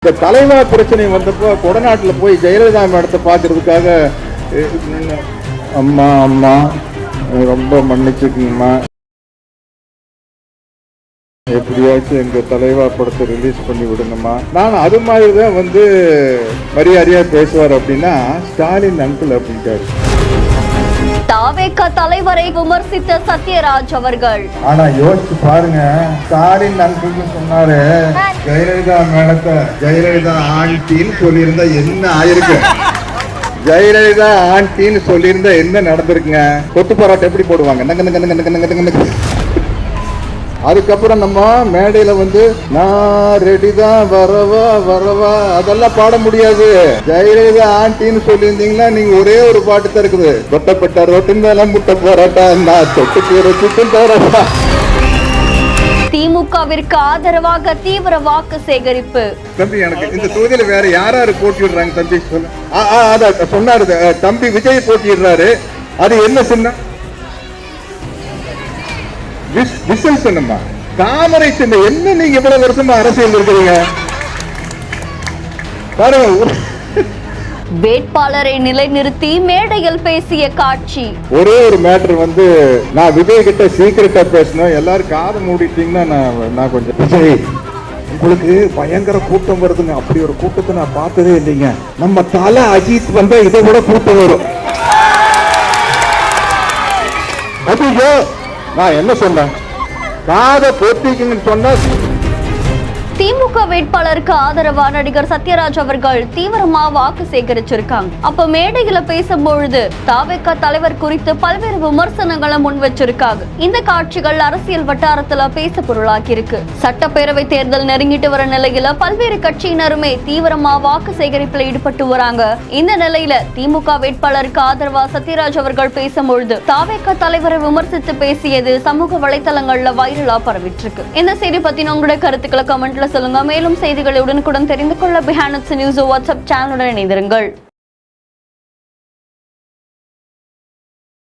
இந்த தலைவா பிரச்சனை வந்தப்போ கொடநாட்டில் போய் ஜெயலலிதா மேடத்தை பார்க்கறதுக்காக அம்மா அம்மா ரொம்ப மன்னிச்சுக்குங்கம்மா, எப்படியாச்சும் எங்க தலைவா படத்தை ரிலீஸ் பண்ணி விடுங்கம்மா. நான் அது மாதிரி தான் மரியாதையா பேசுவார் அப்படின்னா ஸ்டாலின் அங்கிள் அப்படின்ட்டாரு. தாவேக தலைவரை விமர்சித்த சத்யராஜ் அவர்கள். ஆனா யோசிச்சு பாருங்க, ஸ்டாலின் அங்கிள் சொன்னாரு ஜெயலலிதா மேடத்தை ஜெயலலிதா ஆண்டின்னு சொல்லியிருந்தா என்ன ஆயிருக்கு, ஜெயலலிதா ஆண்டின்னு சொல்லியிருந்தா என்ன நடந்திருக்குங்க. கொத்து போராட்டம் எப்படி போடுவாங்க. அதுக்கப்புறம் நம்ம மேடையில நான் ரெடிதான் வரவா வரவா அதெல்லாம் பாட முடியாது. ஜெயலலிதா ஆண்டின்னு சொல்லியிருந்தீங்கன்னா நீங்க ஒரே ஒரு பாட்டு தான் இருக்குது, கொட்டப்பட்ட ரோட்டின் முட்டை போராட்டா நான் தொட்டு போராட்டா. திமுகவிற்கு ஆதரவாக தீவிர வாக்கு சேகரிப்பு. தம்பி, எனக்கு இந்த தொகுதியில வேற யாராரு போட்டிடுறாங்க தம்பி சொல்ல சொன்னாரு. தம்பி விஜய் போட்டிடுறாரு. அது என்ன சின்னம்? விசில் சின்னமா, தாமரை சின்னம். என்ன நீங்க இவ்வளவு வருஷமா அரசியல் இருக்கிறீங்க பாருங்க. வேட்பாளரை நிலைநிறுத்தி மேடையில் பேசிய காட்சி. ஒரே ஒரு மேட்டர் நான் விஜய் கிட்ட சீக்கிரட்டா பேசணும், எல்லாரும் காது மூடிட்டீங்கன்னா நான் கொஞ்சம் விஜய் உங்களுக்கு பயங்கர கூட்டம் வருதுங்க, அப்படி ஒரு கூட்டத்தை நான் பார்த்ததே இல்லைங்க. நம்ம தலை அஜித் வந்தா இதை விட கூட்டம் வரும். அதிகோ நான் என்ன சொன்னேன், காதை பொத்திக்குன்னு சொன்ன. திமுக வேட்பாளருக்கு ஆதரவா நடிகர் சத்யராஜ் அவர்கள் தீவிரமா வாக்கு சேகரிச்சிருக்காங்க. அப்ப மேடையில பேசும்பொழுது தாவேக தலைவர் குறித்து பல்வேறு விமர்சனங்களை முன் வச்சிருக்காங்க. இந்த காட்சிகள் அரசியல் வட்டாரத்துல பேச பொருளாக்கி இருக்கு. சட்டப்பேரவை தேர்தல் நெருங்கிட்டு வர நிலையில பல்வேறு கட்சியினருமே தீவிரமா வாக்கு சேகரிப்புல ஈடுபட்டு வராங்க. இந்த நிலையில திமுக வேட்பாளருக்கு ஆதரவா சத்யராஜ் அவர்கள் பேசும்பொழுது தாவேக தலைவரை விமர்சித்து பேசியது சமூக வலைதளங்கள்ல வைரலா பரவிட்டு இருக்கு. இந்த செய்தி பத்தின உங்களுடைய கருத்துக்களை கமெண்ட்ல சொல்லுங்க. மேலும் செய்திகளை உடனுக்குடன் தெரிந்து கொள்ள பிஹைண்ட் நியூஸ் வாட்ஸ்அப் சேனலுடன் இணைந்திருங்கள்.